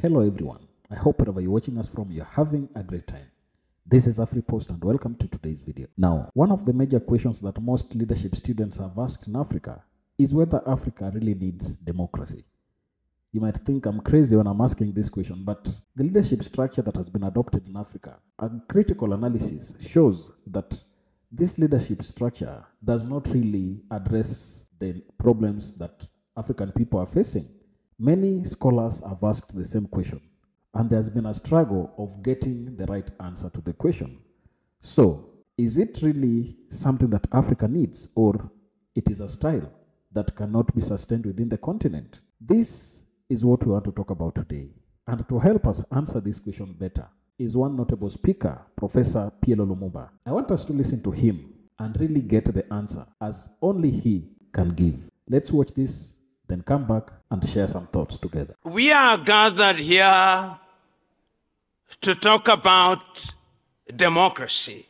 Hello everyone, I hope wherever you're watching us from, you're having a great time. This is AfriPost and welcome to today's video. Now, one of the major questions that most leadership students have asked in Africa is whether Africa really needs democracy. You might think I'm crazy when I'm asking this question, but the leadership structure that has been adopted in Africa, a critical analysis shows that this leadership structure does not really address the problems that African people are facing. Many scholars have asked the same question, and there's been a struggle of getting the right answer to the question. So, is it really something that Africa needs, or it is a style that cannot be sustained within the continent? This is what we want to talk about today. And to help us answer this question better is one notable speaker, Professor PLO Lumumba. I want us to listen to him and really get the answer as only he can give. Let's watch this, then come back and share some thoughts together. We are gathered here to talk about democracy.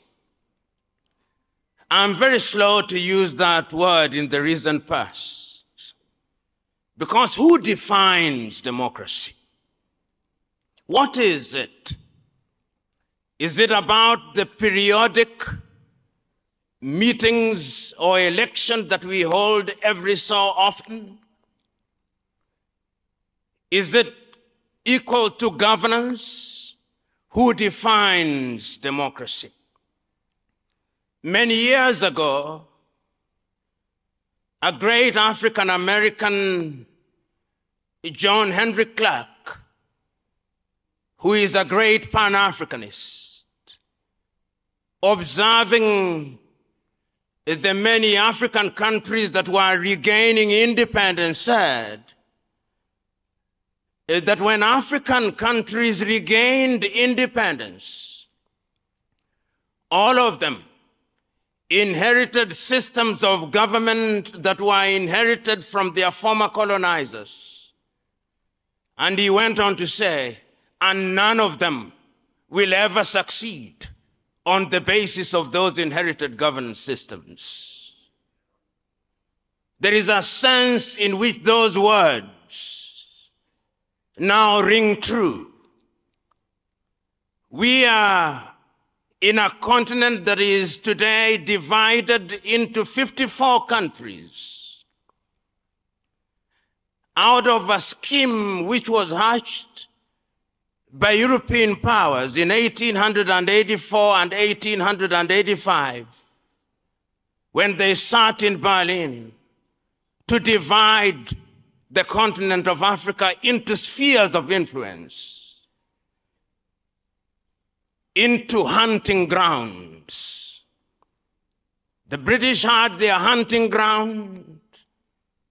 I'm very slow to use that word in the recent past. Because who defines democracy? What is it? Is it about the periodic meetings or elections that we hold every so often? Is it equal to governance? Who defines democracy? Many years ago, a great African-American, John Henry Clark, who is a great Pan-Africanist, observing the many African countries that were regaining independence, said that when African countries regained independence, all of them inherited systems of government that were inherited from their former colonizers. And he went on to say, and none of them will ever succeed on the basis of those inherited governance systems. There is a sense in which those words now ring true. We are in a continent that is today divided into 54 countries out of a scheme which was hatched by European powers in 1884 and 1885 when they sat in Berlin to divide the continent of Africa into spheres of influence, into hunting grounds. The British had their hunting ground,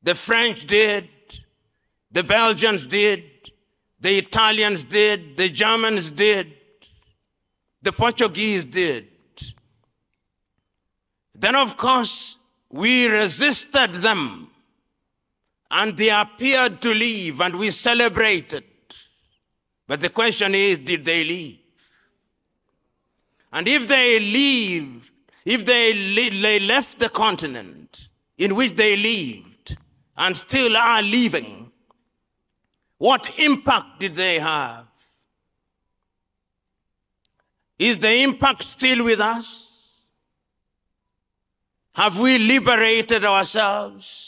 the French did, the Belgians did, the Italians did, the Germans did, the Portuguese did. Then, of course, we resisted them, and they appeared to leave, and we celebrated. But the question is, did they leave? And if they leave, if they left the continent in which they lived and still are living, what impact did they have? Is the impact still with us? Have we liberated ourselves?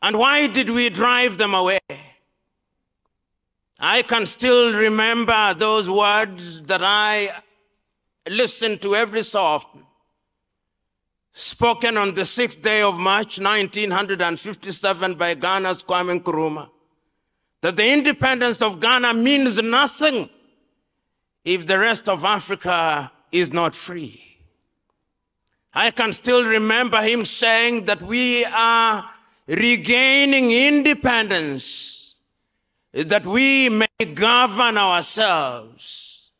And why did we drive them away? I can still remember those words that I listen to every so often, spoken on the 6th day of March, 1957 by Ghana's Kwame Nkrumah, that the independence of Ghana means nothing if the rest of Africa is not free. I can still remember him saying that we are regaining independence, that we may govern ourselves,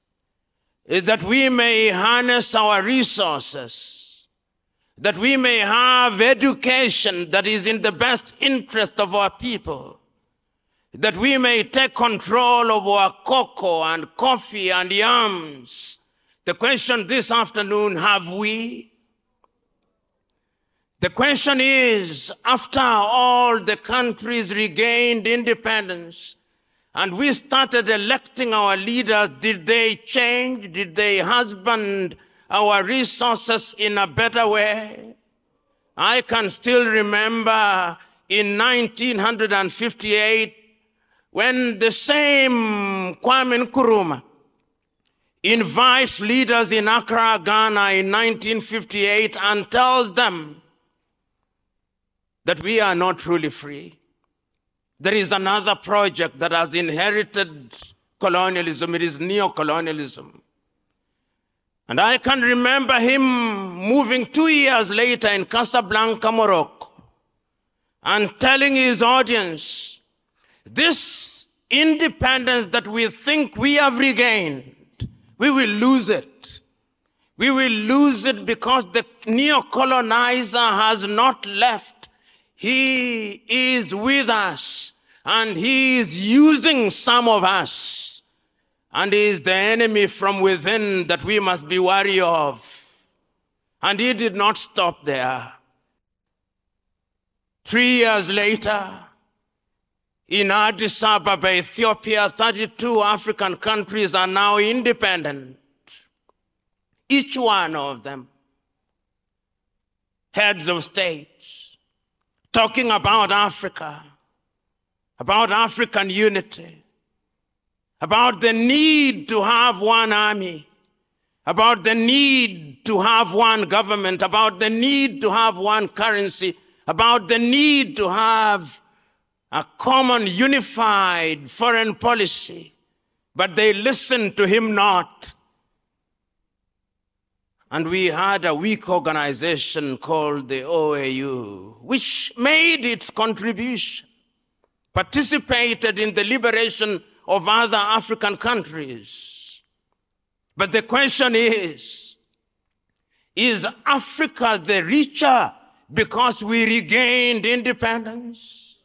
that we may harness our resources, that we may have education that is in the best interest of our people, that we may take control of our cocoa and coffee and yams. The question this afternoon, have we? The question is, after all the countries regained independence and we started electing our leaders, did they change? Did they husband our resources in a better way? I can still remember in 1958 when the same Kwame Nkrumah invites leaders in Accra, Ghana in 1958 and tells them that we are not truly free. There is another project that has inherited colonialism. It is neo-colonialism. And I can remember him moving 2 years later in Casablanca, Morocco, and telling his audience, this independence that we think we have regained, we will lose it. We will lose it because the neo-colonizer has not left. He is with us, and he is using some of us, and he is the enemy from within that we must be wary of. And he did not stop there. 3 years later, in Addis Ababa, Ethiopia, 32 African countries are now independent. Each one of them, heads of states, talking about Africa, about African unity, about the need to have one army, about the need to have one government, about the need to have one currency, about the need to have a common unified foreign policy. But they listened to him not. And we had a weak organization called the OAU, which made its contribution, participated in the liberation of other African countries. But the question is Africa the richer because we regained independence?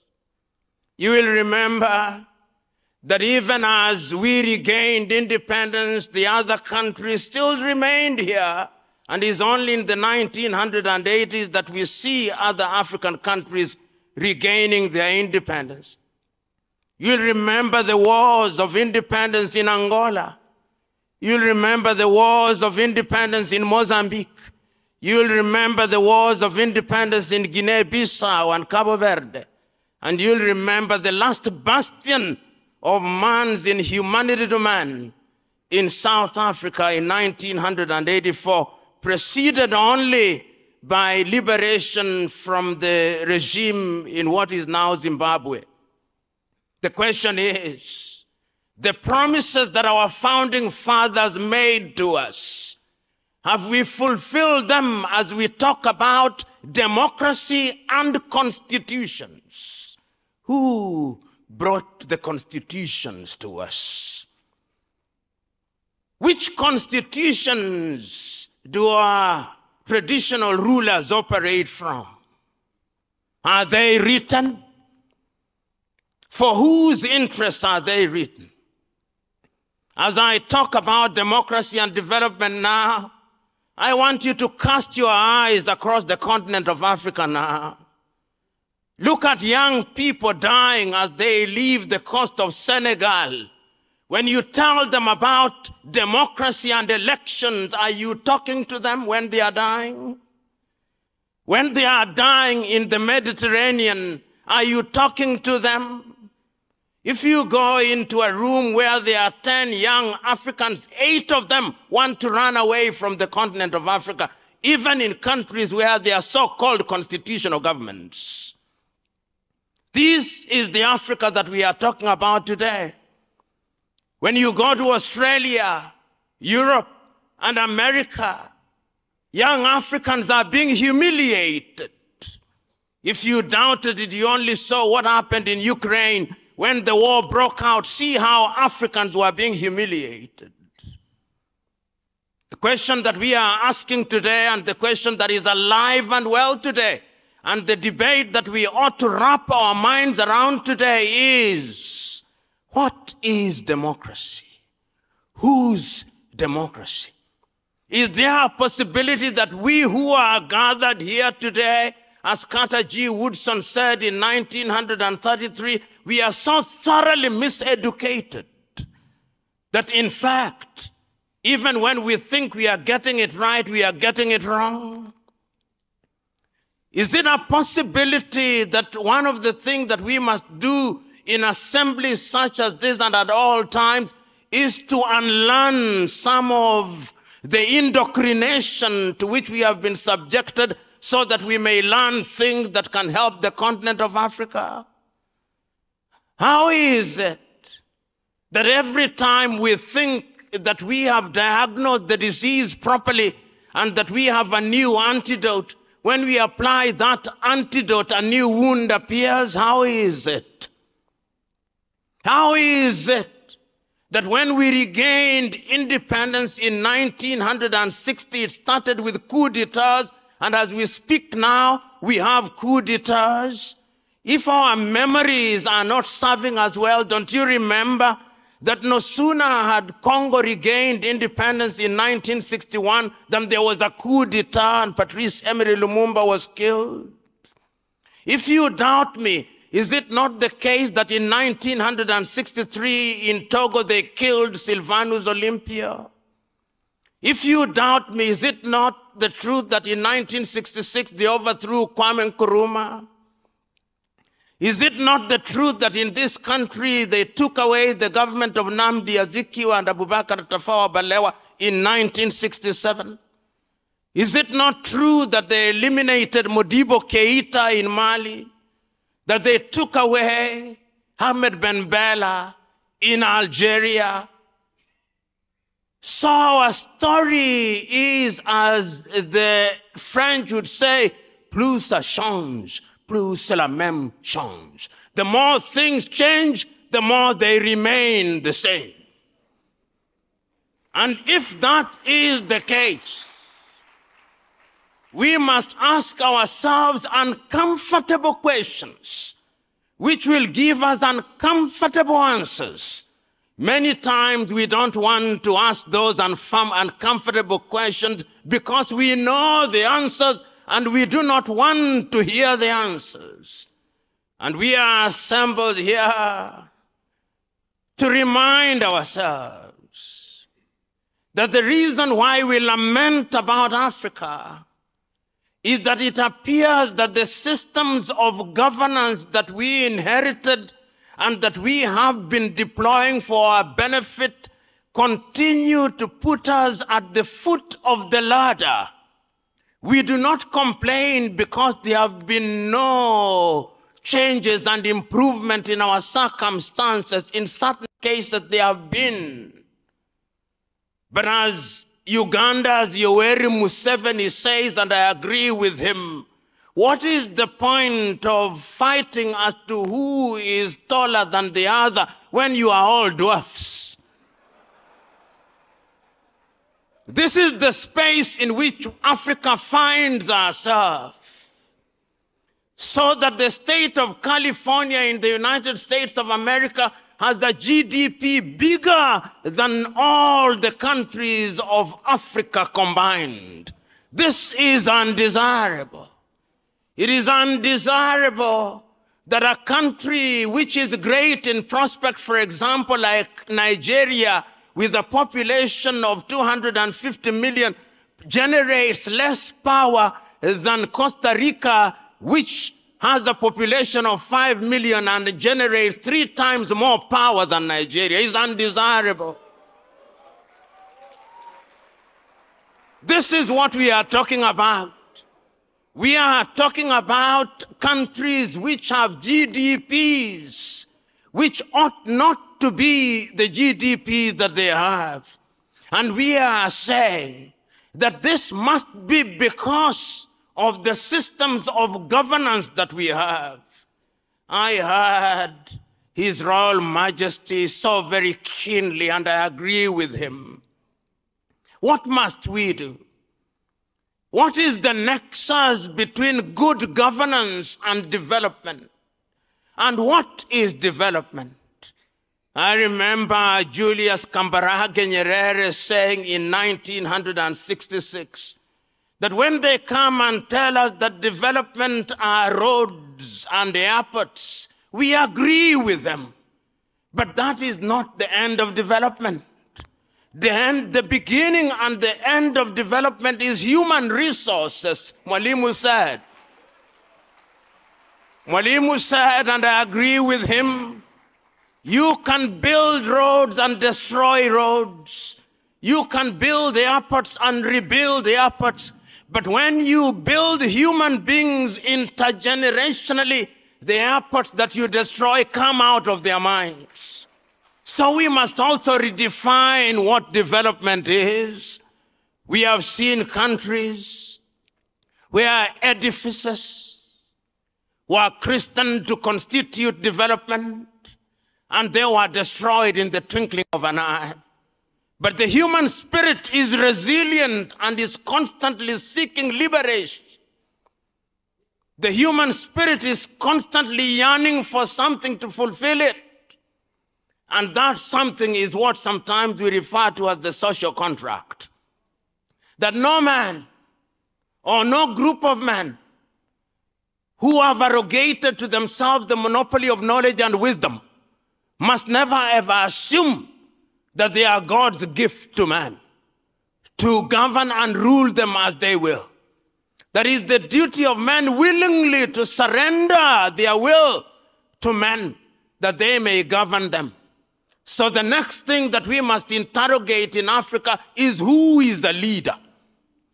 You will remember that even as we regained independence, the other countries still remained here. And it's only in the 1980s that we see other African countries regaining their independence. You'll remember the wars of independence in Angola. You'll remember the wars of independence in Mozambique. You'll remember the wars of independence in Guinea-Bissau and Cabo Verde. And you'll remember the last bastion of man's inhumanity to man in South Africa in 1984, preceded only by liberation from the regime in what is now Zimbabwe. The question is, the promises that our founding fathers made to us, have we fulfilled them as we talk about democracy and constitutions? Who brought the constitutions to us? Which constitutions do our traditional rulers operate from? Are they written? For whose interests are they written? As I talk about democracy and development now, I want you to cast your eyes across the continent of Africa now. Look at young people dying as they leave the coast of Senegal. When you tell them about democracy and elections, are you talking to them when they are dying? When they are dying in the Mediterranean, are you talking to them? If you go into a room where there are 10 young Africans, 8 of them want to run away from the continent of Africa, even in countries where there are so-called constitutional governments. This is the Africa that we are talking about today. When you go to Australia, Europe, and America, young Africans are being humiliated. If you doubted it, you only saw what happened in Ukraine when the war broke out. See how Africans were being humiliated. The question that we are asking today, and the question that is alive and well today, and the debate that we ought to wrap our minds around today is, what is democracy? Whose democracy? Is there a possibility that we who are gathered here today as Carter G. Woodson said in 1933, we are so thoroughly miseducated that in fact, even when we think we are getting it right, we are getting it wrong. Is it a possibility that one of the things that we must do in assemblies such as this and at all times is to unlearn some of the indoctrination to which we have been subjected so that we may learn things that can help the continent of Africa? How is it that every time we think that we have diagnosed the disease properly and that we have a new antidote, when we apply that antidote, a new wound appears? How is it? How is it that when we regained independence in 1960, it started with coup d'etats, and as we speak now, we have coup d'etats? If our memories are not serving us well, don't you remember that no sooner had Congo regained independence in 1961 than there was a coup d'etat and Patrice Emery Lumumba was killed? If you doubt me, is it not the case that in 1963 in Togo they killed Sylvanus Olympia? If you doubt me, is it not the truth that in 1966 they overthrew Kwame Nkrumah? Is it not the truth that in this country they took away the government of Nnamdi Azikiwe and Abubakar Tafawa Balewa in 1967? Is it not true that they eliminated Modibo Keita in Mali? That they took away Ahmed Ben Bella in Algeria? So our story is, as the French would say, plus ça change, plus c'est la même change. The more things change, the more they remain the same. And if that is the case, we must ask ourselves uncomfortable questions, which will give us uncomfortable answers. Many times we don't want to ask those uncomfortable questions because we know the answers and we do not want to hear the answers. And we are assembled here to remind ourselves that the reason why we lament about Africa is that it appears that the systems of governance that we inherited and that we have been deploying for our benefit continue to put us at the foot of the ladder. We do not complain because there have been no changes and improvement in our circumstances. In certain cases, there have been. But as Uganda's Yoweri Museveni says, and I agree with him, what is the point of fighting as to who is taller than the other when you are all dwarfs? This is the space in which Africa finds herself. So that the state of California in the United States of America has a GDP bigger than all the countries of Africa combined. This is undesirable. It is undesirable that a country which is great in prospect, for example, like Nigeria, with a population of 250 million, generates less power than Costa Rica, which has a population of 5 million and generates 3 times more power than Nigeria. It's undesirable. This is what we are talking about. We are talking about countries which have GDPs, which ought not to be the GDPs that they have. And we are saying that this must be because of the systems of governance that we have. I heard His Royal Majesty so very keenly, and I agree with him. What must we do? What is the nexus between good governance and development? And what is development? I remember Julius Kambarage Nyerere saying in 1966 that when they come and tell us that development are roads and airports, we agree with them. But that is not the end of development. The beginning and the end of development is human resources, Mwalimu said. Mwalimu said, and I agree with him, you can build roads and destroy roads. You can build airports and rebuild airports. But when you build human beings intergenerationally, the airports that you destroy come out of their minds. So we must also redefine what development is. We have seen countries where edifices were christened to constitute development, and they were destroyed in the twinkling of an eye. But the human spirit is resilient and is constantly seeking liberation. The human spirit is constantly yearning for something to fulfill it. And that something is what sometimes we refer to as the social contract. That no man or no group of men who have arrogated to themselves the monopoly of knowledge and wisdom must never ever assume that they are God's gift to man, to govern and rule them as they will. That is the duty of men willingly to surrender their will to men that they may govern them. So the next thing that we must interrogate in Africa is who is a leader.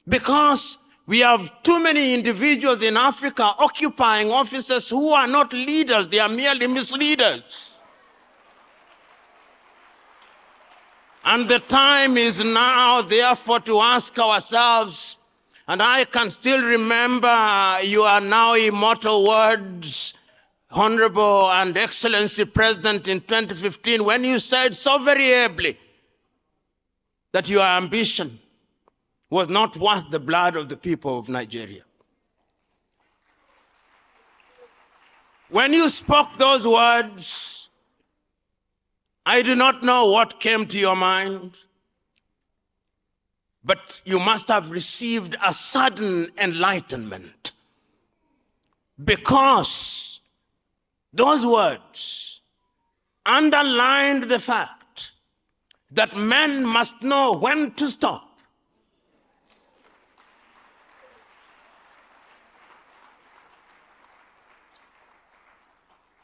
Because we have too many individuals in Africa occupying offices who are not leaders, they are merely misleaders. And the time is now, therefore, to ask ourselves, and I can still remember your now immortal words, Honorable and Excellency President, in 2015, when you said so very ably that your ambition was not worth the blood of the people of Nigeria. When you spoke those words, I do not know what came to your mind, but you must have received a sudden enlightenment, because those words underlined the fact that men must know when to stop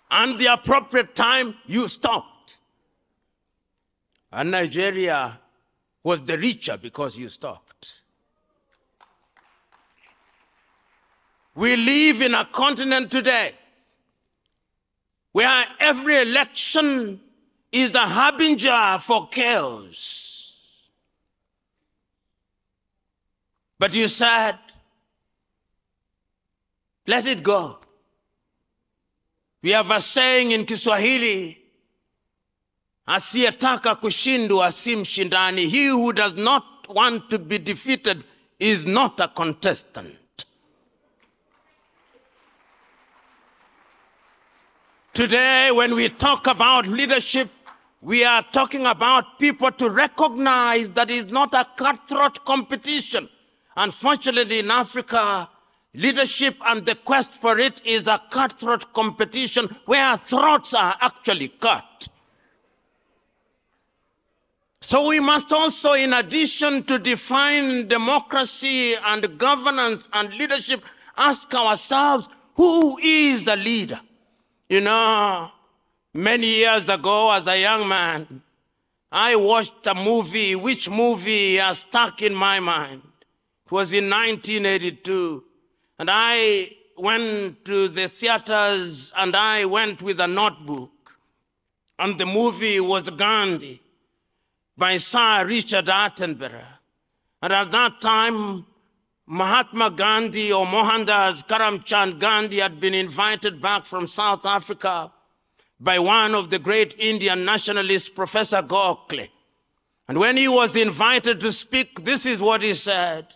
and the appropriate time you stopped. And Nigeria was the richer because you stopped. We live in a continent today where every election is a harbinger for chaos. But you said, let it go. We have a saying in Kiswahili, asiyetaka kushindwa si mshindani. He who does not want to be defeated is not a contestant. Today, when we talk about leadership, we are talking about people to recognize that it's not a cutthroat competition. Unfortunately, in Africa, leadership and the quest for it is a cutthroat competition where throats are actually cut. So we must also, in addition to define democracy and governance and leadership, ask ourselves, who is a leader? You know, many years ago as a young man, I watched a movie, which movie has stuck in my mind. It was in 1982. And I went to the theaters and I went with a notebook. And the movie was Gandhi by Sir Richard Attenborough. And at that time, Mahatma Gandhi, or Mohandas Karamchand Gandhi, had been invited back from South Africa by one of the great Indian nationalists, Professor Gokhale. And when he was invited to speak, this is what he said: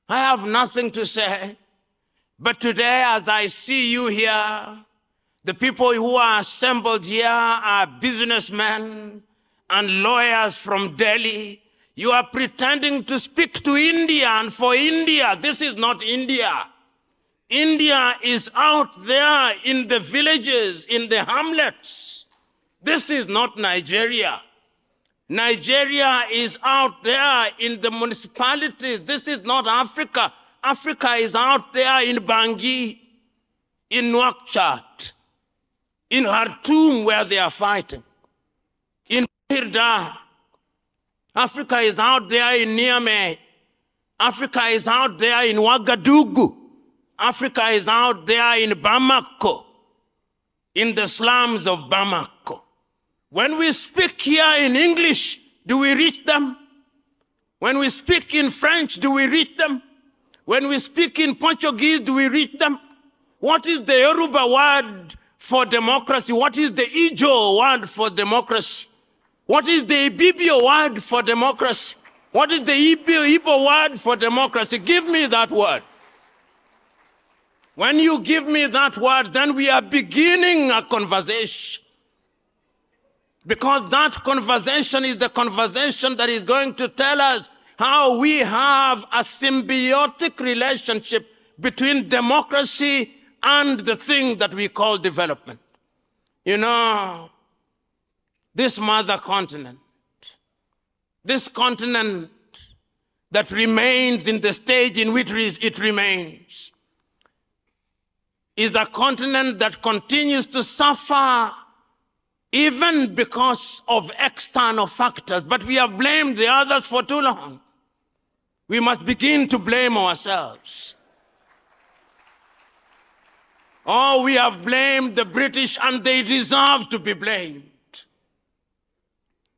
I have nothing to say, but today as I see you here, the people who are assembled here are businessmen and lawyers from Delhi. You are pretending to speak to India and for India. This is not India. India is out there in the villages, in the hamlets. This is not Nigeria. Nigeria is out there in the municipalities. This is not Africa. Africa is out there in Bangui, in Nouakchott, in Khartoum where they are fighting, in Hirda. Africa is out there in Niamey. Africa is out there in Ouagadougou. Africa is out there in Bamako, in the slums of Bamako. When we speak here in English, do we reach them? When we speak in French, do we reach them? When we speak in Portuguese, do we reach them? What is the Yoruba word for democracy? What is the Ijo word for democracy? What is the Ibibio word for democracy? What is the Igbo word for democracy? Give me that word. When you give me that word, then we are beginning a conversation. Because that conversation is the conversation that is going to tell us how we have a symbiotic relationship between democracy and the thing that we call development. You know, this mother continent, this continent that remains in the stage in which it remains, is a continent that continues to suffer even because of external factors. But we have blamed the others for too long. We must begin to blame ourselves. Oh, we have blamed the British and they deserve to be blamed.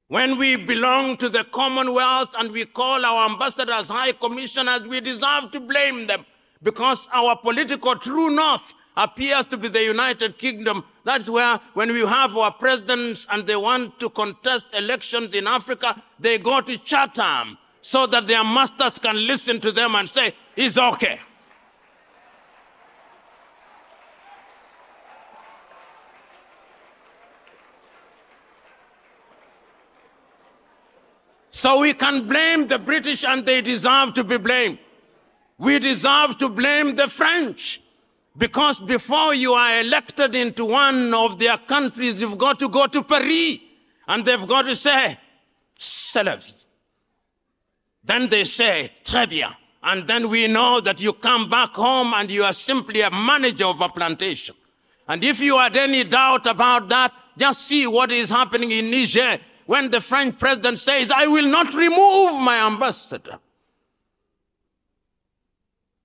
When we belong to the Commonwealth and we call our ambassadors high commissioners, we deserve to blame them because our political true north appears to be the United Kingdom. That's where when we have our presidents and they want to contest elections in Africa, they go to Chatham so that their masters can listen to them and say, it's okay. So we can blame the British and they deserve to be blamed. We deserve to blame the French because before you are elected into one of their countries, you've got to go to Paris and they've got to say, c'est la vie. Then they say, très bien. And then we know that you come back home and you are simply a manager of a plantation. And if you had any doubt about that, just see what is happening in Niger when the French president says, I will not remove my ambassador.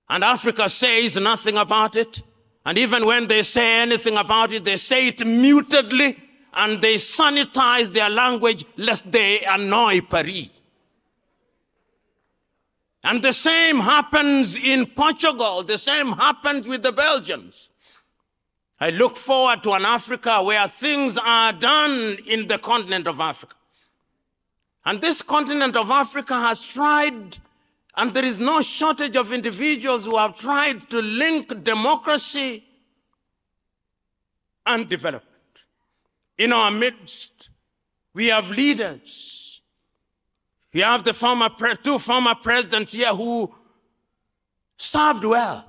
And Africa says nothing about it. And even when they say anything about it, they say it mutedly and they sanitize their language lest they annoy Paris. And the same happens in Portugal. The same happens with the Belgians. I look forward to an Africa where things are done in the continent of Africa. And this continent of Africa has tried, and there is no shortage of individuals who have tried to link democracy and development. In our midst, we have leaders. We have the two former presidents here who served well.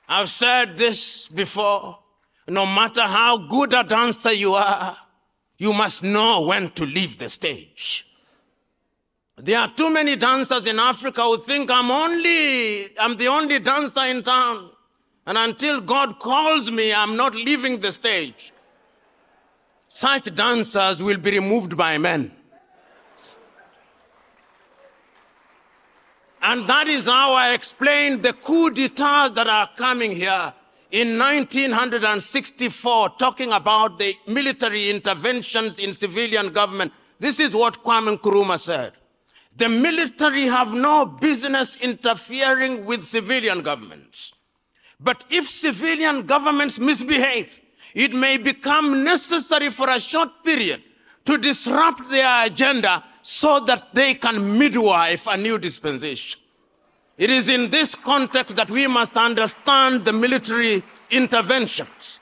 I've said this before. No matter how good a dancer you are, you must know when to leave the stage. There are too many dancers in Africa who think I'm the only dancer in town. And until God calls me, I'm not leaving the stage. Such dancers will be removed by men. And that is how I explained the coup d'etats that are coming here. In 1964, talking about the military interventions in civilian government, this is what Kwame Nkrumah said. The military have no business interfering with civilian governments. But if civilian governments misbehave, it may become necessary for a short period to disrupt their agenda so that they can midwife a new dispensation. It is in this context that we must understand the military interventions.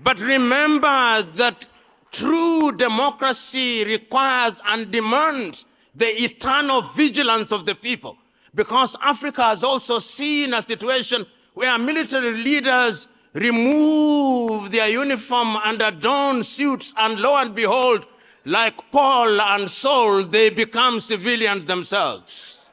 But remember that true democracy requires and demands the eternal vigilance of the people, because Africa has also seen a situation where military leaders remove their uniform and adorn suits, and lo and behold, like Paul and Saul, they become civilians themselves.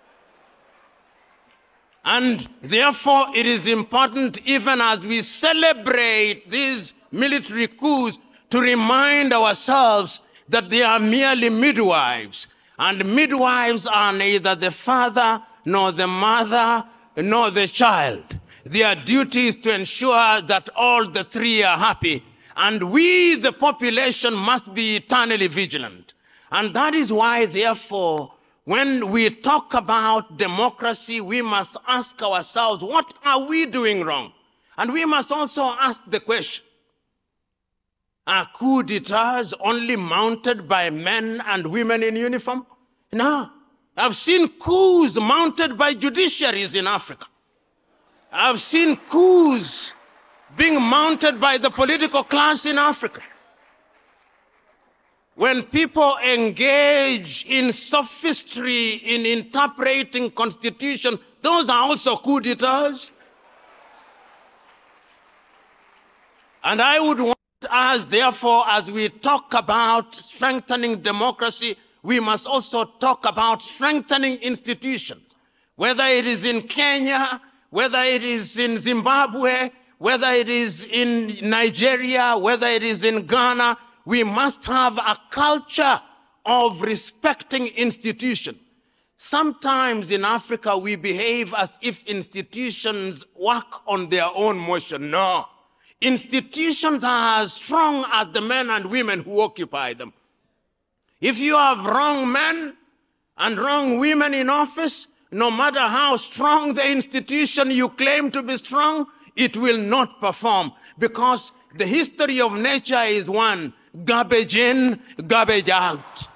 And therefore, it is important, even as we celebrate these military coups, to remind ourselves that they are merely midwives. And midwives are neither the father, nor the mother, nor the child. Their duty is to ensure that all the three are happy. And we, the population, must be eternally vigilant. And that is why, therefore, when we talk about democracy, we must ask ourselves, what are we doing wrong? And we must also ask the question, are coup d'etats only mounted by men and women in uniform? No. I've seen coups mounted by judiciaries in Africa. I've seen coups being mounted by the political class in Africa. When people engage in sophistry in interpreting constitution, those are also coup d'etats. And I would want us, therefore, as we talk about strengthening democracy, we must also talk about strengthening institutions. Whether it is in Kenya, whether it is in Zimbabwe, whether it is in Nigeria, whether it is in Ghana, we must have a culture of respecting institutions. Sometimes in Africa, we behave as if institutions work on their own motion. No. Institutions are as strong as the men and women who occupy them. If you have wrong men and wrong women in office, no matter how strong the institution you claim to be strong, it will not perform, because the history of nature is one: garbage in, garbage out.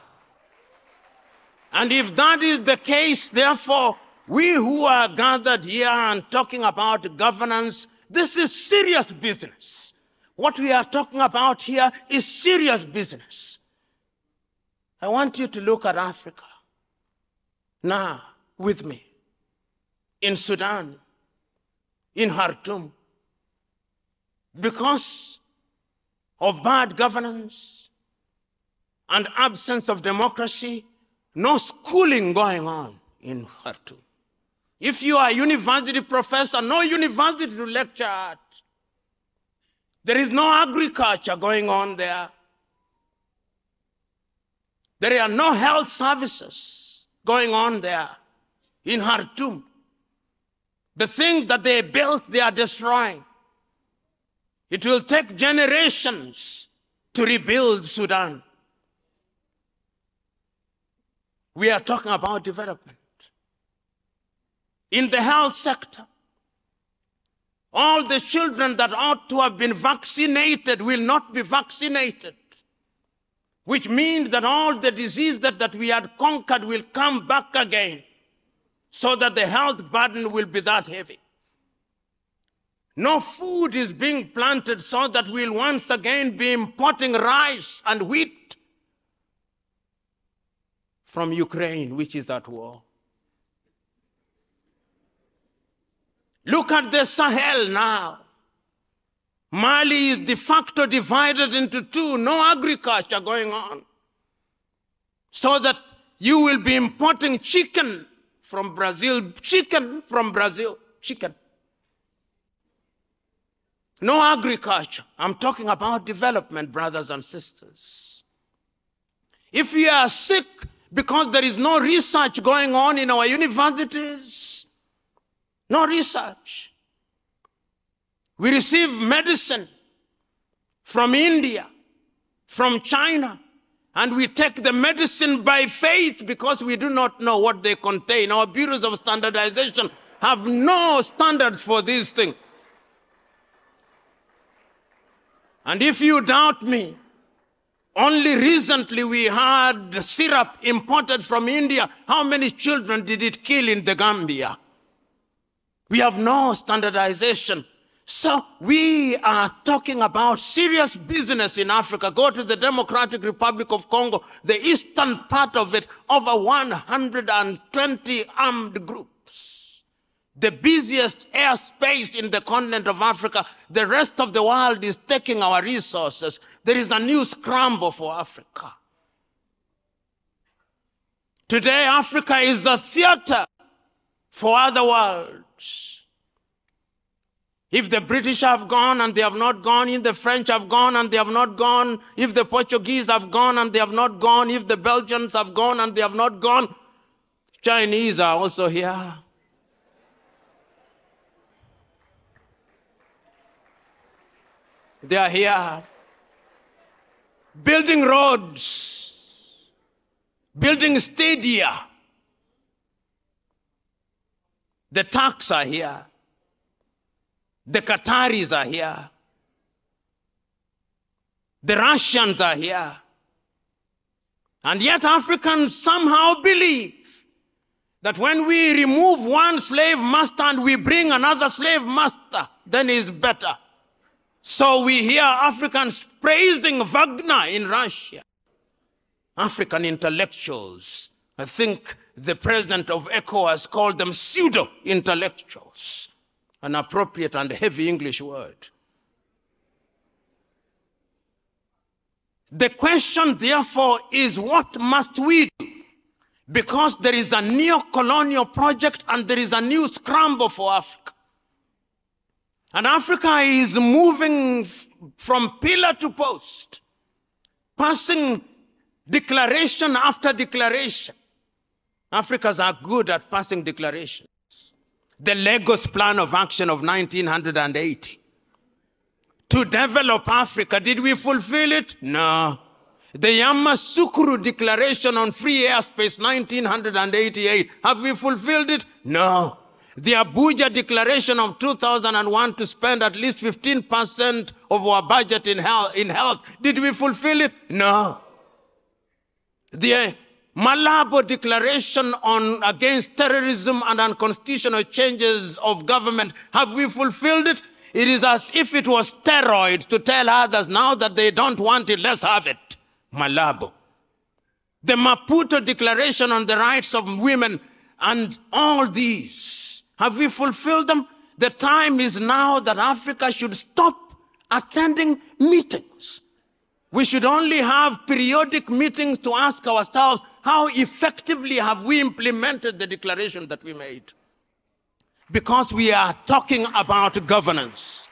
And if that is the case, therefore, we who are gathered here and talking about governance, this is serious business. What we are talking about here is serious business. I want you to look at Africa now with me. In Sudan, in Khartoum, because of bad governance and absence of democracy, no schooling going on in Khartoum. If you are a university professor, no university to lecture at. There is no agriculture going on there. There are no health services going on there in Khartoum. The things that they built, they are destroying. It will take generations to rebuild Sudan. We are talking about development. In the health sector, all the children that ought to have been vaccinated will not be vaccinated, which means that all the disease that we had conquered will come back again, so that the health burden will be that heavy. No food is being planted, so that we'll once again be importing rice and wheat from Ukraine, which is at war. Look at the Sahel now. Mali is de facto divided into two, no agriculture going on. So that you will be importing chicken from Brazil, chicken. No agriculture. I'm talking about development, brothers and sisters. If you are sick because there is no research going on in our universities, no research. We receive medicine from India, from China, and we take the medicine by faith because we do not know what they contain. Our bureaus of standardization have no standards for these things. And if you doubt me, only recently we had syrup imported from India. How many children did it kill in the Gambia? We have no standardization. So we are talking about serious business in Africa. Go to the Democratic Republic of Congo, the eastern part of it, over 120 armed groups. The busiest airspace in the continent of Africa. The rest of the world is taking our resources. There is a new scramble for Africa. Today, Africa is a theater for other worlds. If the British have gone and they have not gone, if the French have gone and they have not gone, if the Portuguese have gone and they have not gone, if the Belgians have gone and they have not gone, Chinese are also here. They are here. Building roads, building stadia. The Turks are here. The Qataris are here. The Russians are here. And yet Africans somehow believe that when we remove one slave master and we bring another slave master, then it's better. So we hear Africans praising Wagner in Russia. African intellectuals. I think the president of ECOWAS called them pseudo-intellectuals. An appropriate and heavy English word. The question, therefore, is what must we do? Because there is a neo-colonial project and there is a new scramble for Africa. And Africa is moving from pillar to post, passing declaration after declaration. Africans are good at passing declarations. The Lagos Plan of Action of 1980. To develop Africa, did we fulfill it? No. The Yamoussoukro Declaration on Free Airspace 1988, have we fulfilled it? No. The Abuja Declaration of 2001 to spend at least 15% of our budget in health, did we fulfill it? No. The Malabo Declaration against terrorism and unconstitutional changes of government, have we fulfilled it? It is as if it was steroids to tell others now that they don't want it, let's have it. Malabo. The Maputo Declaration on the rights of women and all these, have we fulfilled them? The time is now that Africa should stop attending meetings. We should only have periodic meetings to ask ourselves, how effectively have we implemented the declaration that we made? Because we are talking about governance.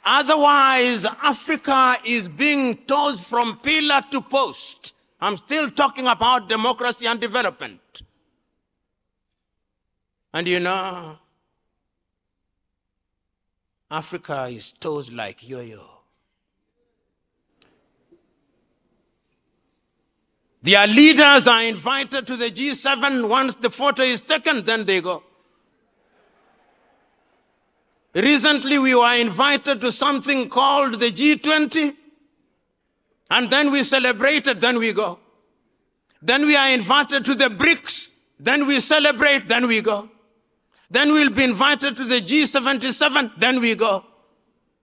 Otherwise, Africa is being tossed from pillar to post. I'm still talking about democracy and development. And you know, Africa is tossed like yo-yo. Their leaders are invited to the G7. Once the photo is taken, then they go. Recently, we were invited to something called the G20. And then we celebrated, then we go. Then we are invited to the BRICS. Then we celebrate, then we go. Then we'll be invited to the G77, then we go.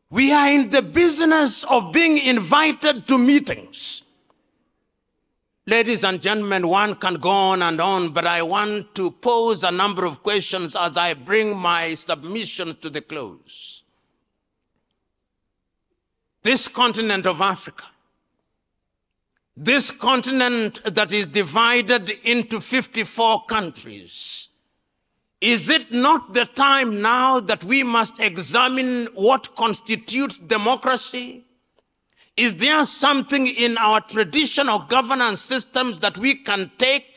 We are in the business of being invited to meetings. Ladies and gentlemen, one can go on, but I want to pose a number of questions as I bring my submission to the close. This continent of Africa, this continent that is divided into 54 countries, is it not the time now that we must examine what constitutes democracy? Is there something in our traditional governance systems that we can take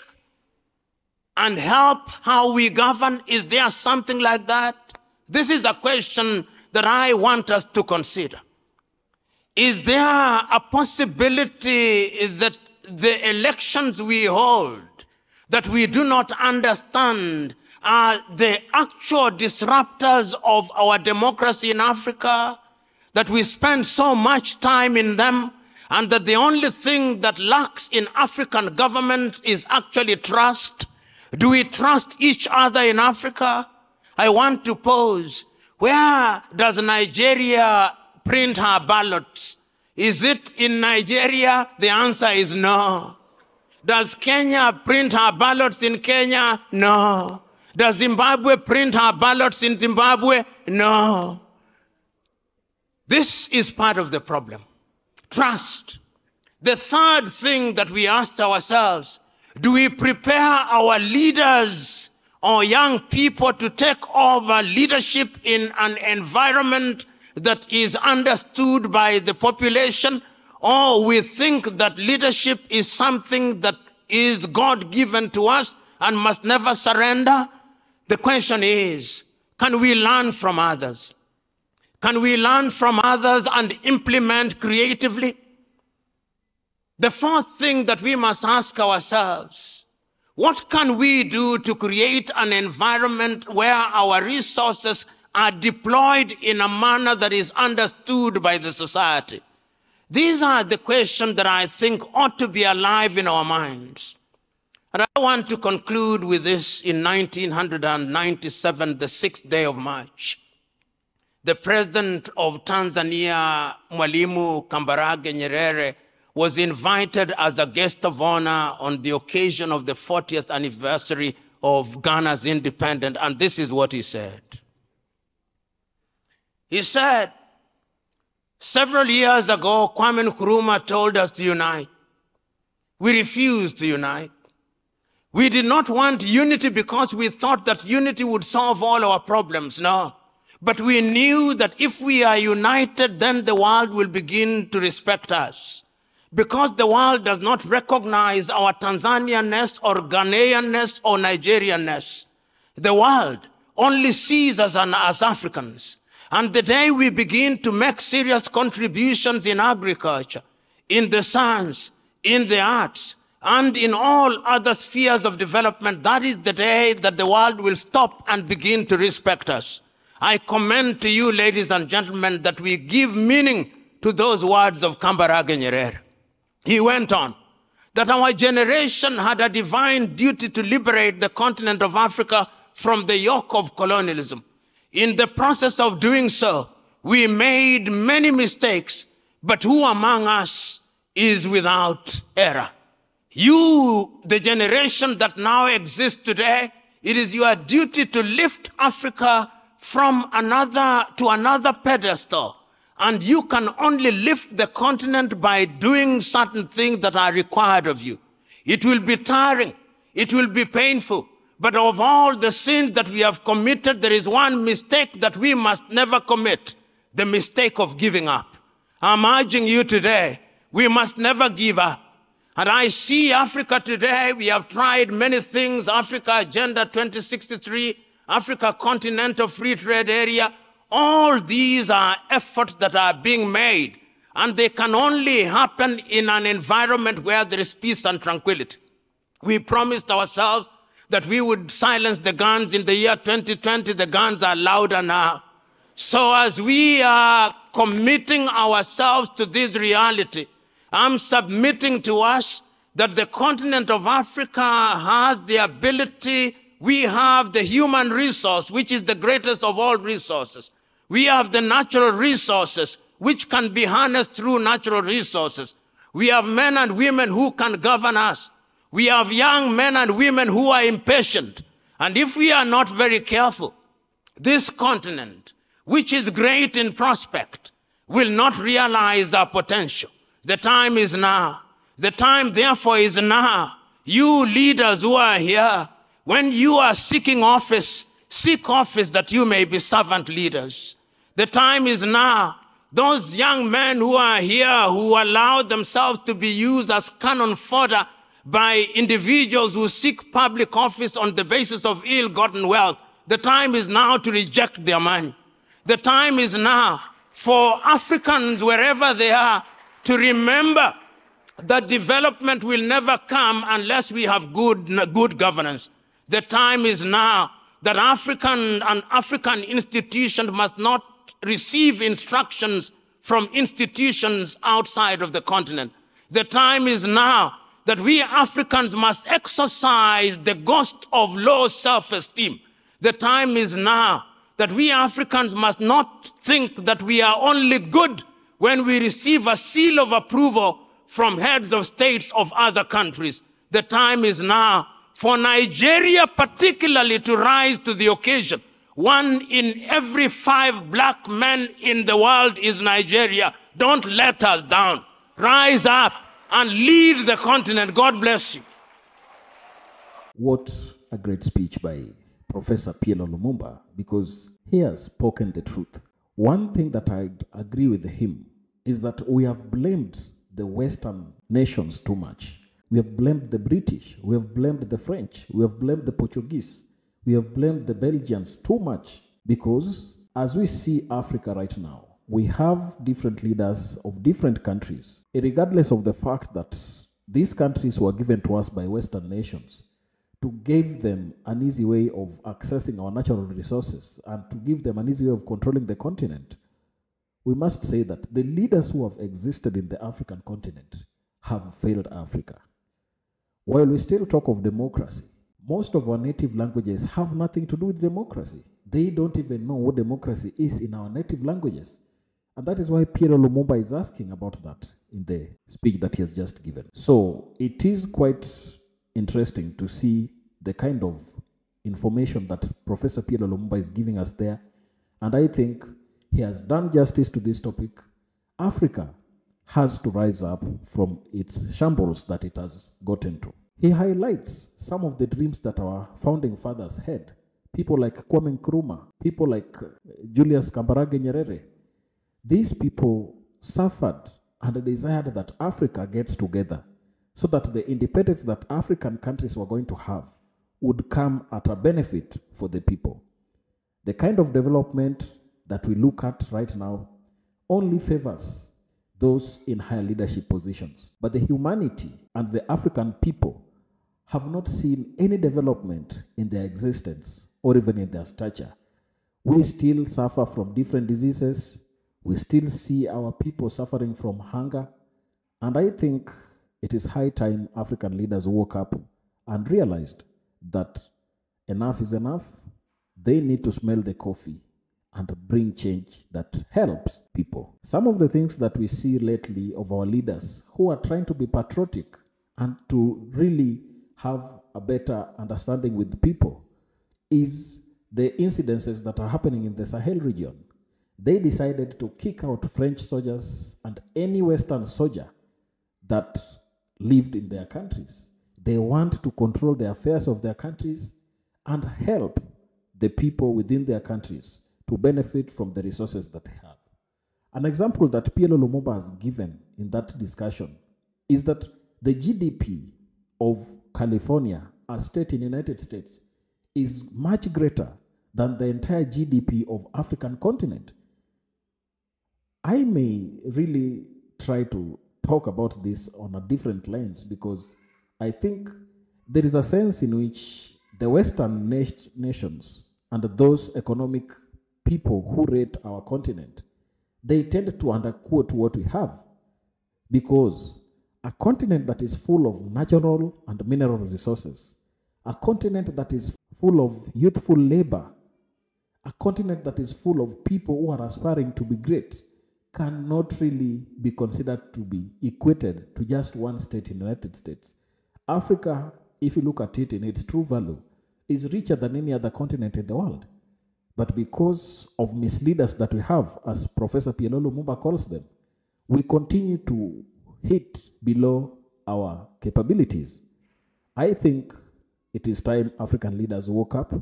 and help how we govern? Is there something like that? This is a question that I want us to consider. Is there a possibility that the elections we hold, that we do not understand, are the actual disruptors of our democracy in Africa? That we spend so much time in them, and that the only thing that lacks in African government is actually trust? Do we trust each other in Africa? I want to pose, Where does Nigeria print her ballots? Is it in Nigeria? The answer is no. Does Kenya print her ballots in Kenya? No. Does Zimbabwe print her ballots in Zimbabwe? No. This is part of the problem. Trust. The third thing that we asked ourselves, do we prepare our leaders or young people to take over leadership in an environment that is understood by the population, or we think that leadership is something that is God-given to us and must never surrender? The question is, can we learn from others? Can we learn from others and implement creatively? The fourth thing that we must ask ourselves, what can we do to create an environment where our resources are deployed in a manner that is understood by the society? These are the questions that I think ought to be alive in our minds. And I want to conclude with this. In 1997, the 6th day of March, the president of Tanzania, Mwalimu Kambarage Nyerere, was invited as a guest of honor on the occasion of the 40th anniversary of Ghana's independence. And this is what he said. He said, several years ago, Kwame Nkrumah told us to unite. We refused to unite. We did not want unity because we thought that unity would solve all our problems. No. But we knew that if we are united, then the world will begin to respect us. Because the world does not recognize our Tanzanianness or Ghanaianness or Nigerianness. The world only sees us as Africans. And the day we begin to make serious contributions in agriculture, in the science, in the arts, and in all other spheres of development, that is the day that the world will stop and begin to respect us. I commend to you, ladies and gentlemen, that we give meaning to those words of Kambarage Nyerere. He went on, that our generation had a divine duty to liberate the continent of Africa from the yoke of colonialism. In the process of doing so, we made many mistakes, but who among us is without error? You, the generation that now exists today, it is your duty to lift Africa from another pedestal. And you can only lift the continent by doing certain things that are required of you. It will be tiring. It will be painful. But of all the sins that we have committed, there is one mistake that we must never commit, the mistake of giving up. I'm urging you today, we must never give up. And I see Africa today, we have tried many things, Africa Agenda 2063, Africa Continental Free Trade Area. All these are efforts that are being made, and they can only happen in an environment where there is peace and tranquility. We promised ourselves that we would silence the guns in the year 2020. The guns are louder now. So as we are committing ourselves to this reality, I'm submitting to us that the continent of Africa has the ability. We have the human resource, which is the greatest of all resources. We have the natural resources, which can be harnessed through natural resources. We have men and women who can govern us. We have young men and women who are impatient. And if we are not very careful, this continent, which is great in prospect, will not realize our potential. The time is now. The time, therefore, is now. You leaders who are here, when you are seeking office, seek office that you may be servant leaders. The time is now. Those young men who are here, who allow themselves to be used as cannon fodder by individuals who seek public office on the basis of ill-gotten wealth, the time is now to reject their money. The time is now for Africans, wherever they are, to remember that development will never come unless we have good governance. The time is now that African institutions must not receive instructions from institutions outside of the continent. The time is now that we Africans must exercise the ghost of low self-esteem. The time is now that we Africans must not think that we are only good when we receive a seal of approval from heads of states of other countries. The time is now for Nigeria particularly to rise to the occasion. 1 in every 5 black men in the world is Nigeria. Don't let us down. Rise up and lead the continent. God bless you. What a great speech by Professor PLO Lumumba, because he has spoken the truth. One thing that I'd agree with him is that we have blamed the Western nations too much. We have blamed the British, we have blamed the French, we have blamed the Portuguese, we have blamed the Belgians too much, because as we see Africa right now, we have different leaders of different countries, regardless of the fact that these countries were given to us by Western nations to give them an easy way of accessing our natural resources and to give them an easy way of controlling the continent. We must say that the leaders who have existed in the African continent have failed Africa. While we still talk of democracy, most of our native languages have nothing to do with democracy. They don't even know what democracy is in our native languages. And that is why PLO Lumumba is asking about that in the speech that he has just given. So it is quite interesting to see the kind of information that Professor PLO Lumumba is giving us there. And I think he has done justice to this topic. Africa has to rise up from its shambles that it has gotten to. He highlights some of the dreams that our founding fathers had. People like Kwame Nkrumah, people like Julius Kambarage Nyerere. These people suffered and desired that Africa gets together so that the independence that African countries were going to have would come at a benefit for the people. The kind of development that we look at right now only favors those in higher leadership positions. But the humanity and the African people have not seen any development in their existence or even in their stature. We still suffer from different diseases. We still see our people suffering from hunger. And I think it is high time African leaders woke up and realized that enough is enough. They need to smell the coffee and bring change that helps people. Some of the things that we see lately of our leaders who are trying to be patriotic and to really have a better understanding with the people is the incidences that are happening in the Sahel region. They decided to kick out French soldiers and any Western soldier that lived in their countries. They want to control the affairs of their countries and help the people within their countries to benefit from the resources that they have. An example that PLO Lumumba has given in that discussion is that the GDP of California, a state in the United States, is much greater than the entire GDP of African continent. I may really try to talk about this on a different lens because I think there is a sense in which the Western nations and those economic people who rate our continent, they tend to underquote what we have, because a continent that is full of natural and mineral resources, a continent that is full of youthful labor, a continent that is full of people who are aspiring to be great, cannot really be considered to be equated to just one state in the United States. Africa, if you look at it in its true value, is richer than any other continent in the world. But because of misleaders that we have, as Professor PLO Lumumba calls them, we continue to hit below our capabilities. I think it is time African leaders woke up.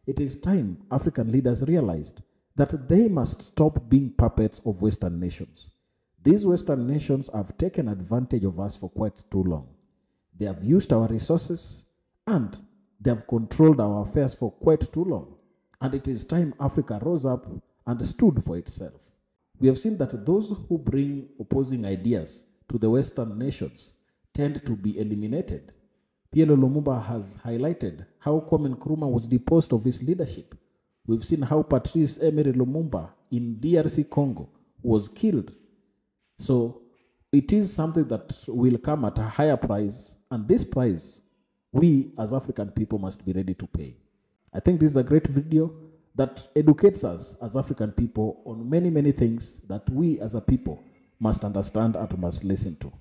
It is time African leaders realized that they must stop being puppets of Western nations. These Western nations have taken advantage of us for quite too long. They have used our resources and they have controlled our affairs for quite too long. And it is time Africa rose up and stood for itself. We have seen that those who bring opposing ideas to the Western nations tend to be eliminated. PLO Lumumba has highlighted how Kwame Nkrumah was deposed of his leadership. We've seen how Patrice Emery Lumumba in DRC Congo was killed. So it is something that will come at a higher price, and this price we as African people must be ready to pay. I think this is a great video. that educates us as African people on many, many things that we as a people must understand and must listen to.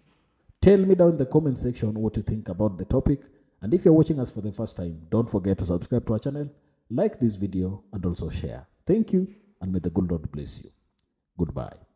Tell me down in the comment section what you think about the topic. And if you're watching us for the first time, don't forget to subscribe to our channel, like this video, and also share. Thank you, and may the good Lord bless you. Goodbye.